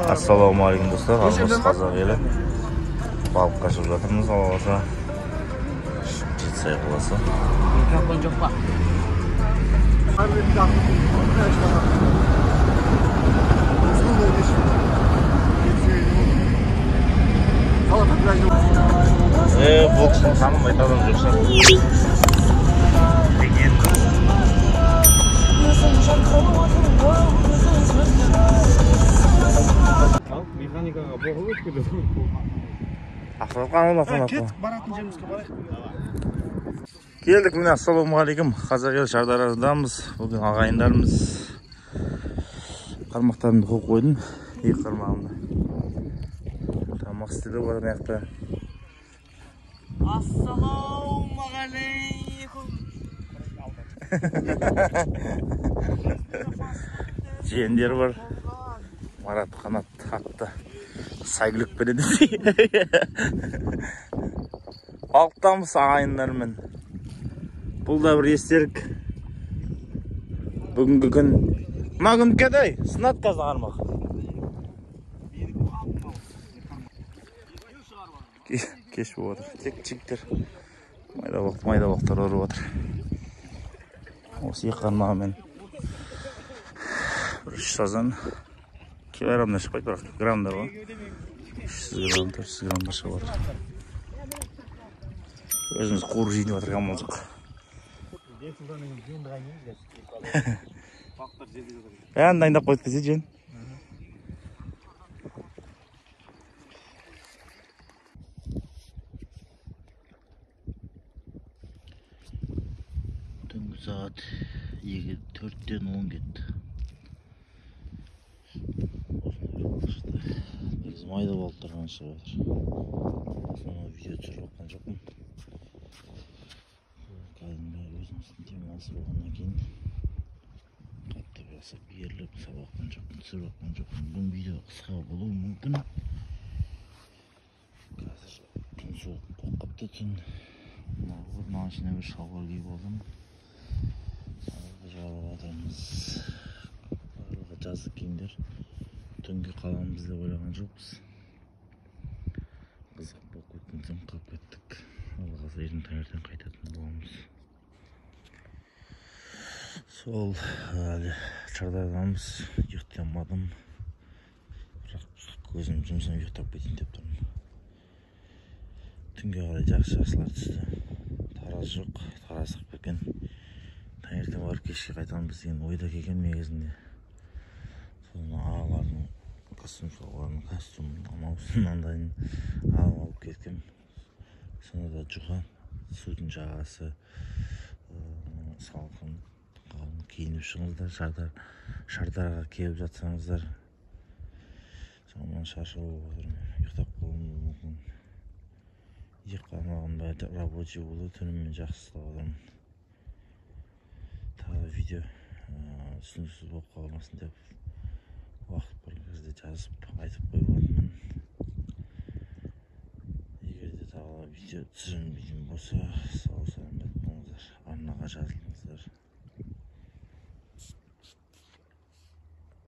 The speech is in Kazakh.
Assalomualaikum do'stlar, Almos Qozoq eli. Balıkqa chiqib жатырмыз, Alloga. Жетсай қаласы. Mikrofon жоқ па? Бұл кісінің санын айтадан жоқса. Механикаға боғыл өткеді. Ақырған олатын Кеттік, баратын жерімізге барайық. Келдік, міне, ассалаумағалейкум. Қазақ ел Шардарадамыз. Бүгін ағайындарымыз қармақтарымды қойып қойдым. Екі қармағымды. Тамақ істеді бар маяқта. Ассалаумағалейкум. Жиендер бар. Марат қанат тақты. Сайгүлік береді. Балықтамыз ағайындармен. Бұл да бір естелік. Бүгінгі күн. Мына күн кәдай? Сынат қазы қармақ. Кеш болып отыр. Тек чиктер. Майда балықтар ұрып отыр. Осы екі қармағымен. Бір үш сазан. Килограммда шықпайды, бірақ граммдар ғой. 300 грамм, 400 граммдар шығып отыр. Өзіміз қуыр жейін отыр қамал жоқ. Бәрін дайындап қойдық десе жен. Түнгі сағат 4-тен 10 кетті. Негізі майда балықтардан шығып отыр. Видео түсіріп жатқан жоқпын. Кәдімгі өзіміздің демалыс болғаннан кейін қатты басып беріліп түсіріп жатқан жоқпын. Бүгін видео қысқа болуы мүмкін. Қазір түн суық болып қапты, түн. Машина бір шалбар киіп алдым. Жарып жатырмыз. Барлығы жаздық киімдер. Түнге қаламыз деп ойлаған жоқпыз. Қызық болып кеткен соң қалып кеттік. Алла қаласа ертең таңертең қайтатын боламыз. Сол әлі Шардарадамыз, ұйықтай алмадым. Бірақ көзім жұмсам ұйықтап кетейін деп тұрмын. Түнге қарай жақсылар түсті. Тараз жоқ, тараз қып кеткен. Таңертең барып кешке қайтамыз деген ойда келген негізінде. Соны ағалардың костюмын амаусын андайын алып кеткем. Сонда да жұқа, судың жағасы салқын, киініп шығыңыздар, Шардараға келіп жатсаңыздар. Сонымен шаршау болып отырмын, ұйықтап қалуым мүмкін. Екі қармағым бәрі рабочий болды, түнімен жақсы ұстап отырмын. Тағы видео түсініксіз болып қалмасын деп уақыт бір кезде жазып айтып қойғанмын. Егер де тағы видео түсірілмейтін болса, сау саламат болыңыздар, арнаға жазылыңыздар.